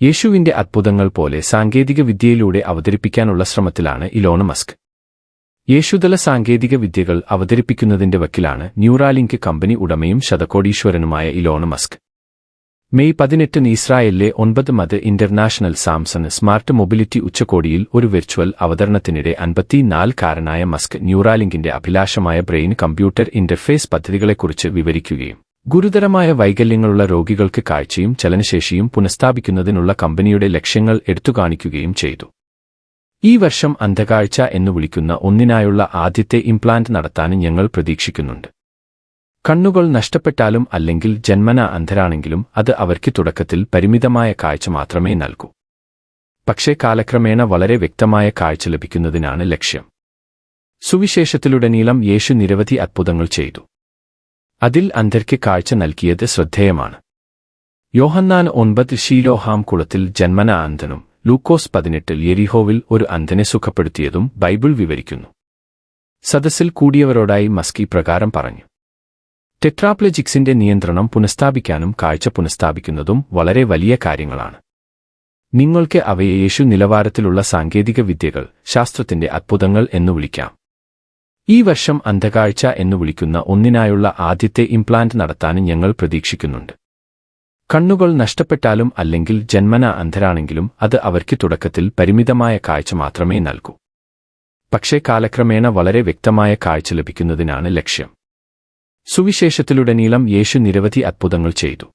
യേശുവിന്റെ അത്ഭുതങ്ങൾ പോലെ സാങ്കേതിക വിദ്യയിലൂടെ അവതരിപ്പിക്കാനുള്ള ശ്രമത്തിലാണ് ഇലോൺ മസ്ക്. യേശുതല സാങ്കേതിക വിദ്യകൾ അവതരിപ്പിക്കുന്നതിന്റെ വക്കിലാണ് ന്യൂറാലിങ്ക് കമ്പനി ഉടമയും ശതകോടീശ്വരനുമായ ഇലോൺ മസ്ക്. മെയ് 18 ഇസ്രായേലിലെ 9 ഇന്റർനാഷണൽ സാംസൺ സ്മാർട്ട് മൊബിലിറ്റി ഉച്ചകോടിയിൽ ഒരു വെർച്വൽ അവതരണത്തിനിടെ 54-കാരനായ മസ്ക് ന്യൂറാലിങ്കിന്റെ അഭിലാഷമായ ബ്രെയിൻ കമ്പ്യൂട്ടർ ഇന്റർഫേസ് പദ്ധതികളെക്കുറിച്ച് വിവരിക്കുകയും ഗുരുതരമായ വൈകല്യങ്ങളുള്ള രോഗികൾക്ക് കാഴ്ചയും ചലനശേഷിയും പുനഃസ്ഥാപിക്കുന്നതിനുള്ള കമ്പനിയുടെ ലക്ഷ്യങ്ങൾ എടുത്തുകാണിക്കുകയും ചെയ്തു. ഈ വർഷം അന്ധകാഴ്ച എന്നു വിളിക്കുന്ന ഒന്നിനായുള്ള ആദ്യത്തെ ഇംപ്ലാന്റ് നടത്താൻ ഞങ്ങൾ പ്രതീക്ഷിക്കുന്നുണ്ട്. കണ്ണുകൾ നഷ്ടപ്പെട്ടാലും അല്ലെങ്കിൽ ജന്മനാ അന്ധരാണെങ്കിലും അത് അവർക്ക് തുടക്കത്തിൽ പരിമിതമായ കാഴ്ച മാത്രമേ നൽകൂ. പക്ഷേ കാലക്രമേണ വളരെ വ്യക്തമായ കാഴ്ച ലഭിക്കുന്നതിനാണ് ലക്ഷ്യം. സുവിശേഷത്തിലുടനീളം യേശു നിരവധി അത്ഭുതങ്ങൾ ചെയ്തു. അതിൽ അന്ധർക്ക് കാഴ്ച നൽകിയത് ശ്രദ്ധേയമാണ്. യോഹന്നാൻ 9 ശീലോഹാം കുളത്തിൽ ജന്മനാ അന്ധനും ലൂക്കോസ് 18 യെരിഹോവിൽ ഒരു അന്ധനെ സുഖപ്പെടുത്തിയതും ബൈബിൾ വിവരിക്കുന്നു. സദസ്സിൽ കൂടിയവരോടായി മസ്ക് ഇപ്രകാരം പറഞ്ഞു: ടെട്രാപ്ലെജിക്സിന്റെ നിയന്ത്രണം പുനഃസ്ഥാപിക്കാനും കാഴ്ച പുനഃസ്ഥാപിക്കുന്നതും വളരെ വലിയ കാര്യങ്ങളാണ്. നിങ്ങൾക്ക് അവയെ യേശു നിലവാരത്തിലുള്ള സാങ്കേതിക വിദ്യകൾ, ശാസ്ത്രത്തിന്റെ അത്ഭുതങ്ങൾ എന്നു വിളിക്കാം. ഈ വർഷം അന്ധകാഴ്ച എന്നു വിളിക്കുന്ന ഒന്നിനായുള്ള ആദ്യത്തെ ഇംപ്ലാന്റ് നടത്താൻ ഞങ്ങൾ പ്രതീക്ഷിക്കുന്നുണ്ട്. കണ്ണുകൾ നഷ്ടപ്പെട്ടാലും അല്ലെങ്കിൽ ജന്മനാ അന്ധരാണെങ്കിലും അത് അവർക്ക് തുടക്കത്തിൽ പരിമിതമായ കാഴ്ച മാത്രമേ നൽകൂ. പക്ഷേ കാലക്രമേണ വളരെ വ്യക്തമായ കാഴ്ച ലഭിക്കുന്നതിനാണ് ലക്ഷ്യം. സുവിശേഷത്തിലുടനീളം യേശു നിരവധി അത്ഭുതങ്ങൾ ചെയ്തു.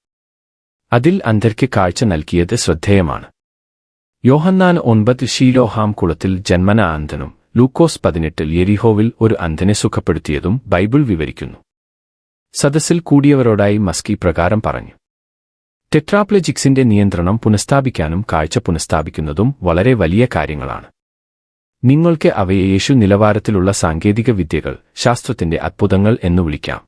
അതിൽ അന്ധർക്ക് കാഴ്ച നൽകിയത് ശ്രദ്ധേയമാണ്. യോഹന്നാൻ 9 ശീലോഹാം കുളത്തിൽ ജന്മനാ അന്ധനും ലൂക്കോസ് 18 യെരിഹോവിൽ ഒരു അന്ധനെ സുഖപ്പെടുത്തിയതും ബൈബിൾ വിവരിക്കുന്നു. സദസ്സിൽ കൂടിയവരോടായി മസ്ക് ഇപ്രകാരം പറഞ്ഞു: ടെട്രാപ്ലെജിക്സിന്റെ നിയന്ത്രണം പുനഃസ്ഥാപിക്കാനും കാഴ്ച പുനഃസ്ഥാപിക്കുന്നതും വളരെ വലിയ കാര്യങ്ങളാണ്. നിങ്ങൾക്ക് അവയെ യേശു നിലവാരത്തിലുള്ള സാങ്കേതിക വിദ്യകൾ, ശാസ്ത്രത്തിന്റെ അത്ഭുതങ്ങൾ എന്നു വിളിക്കാം.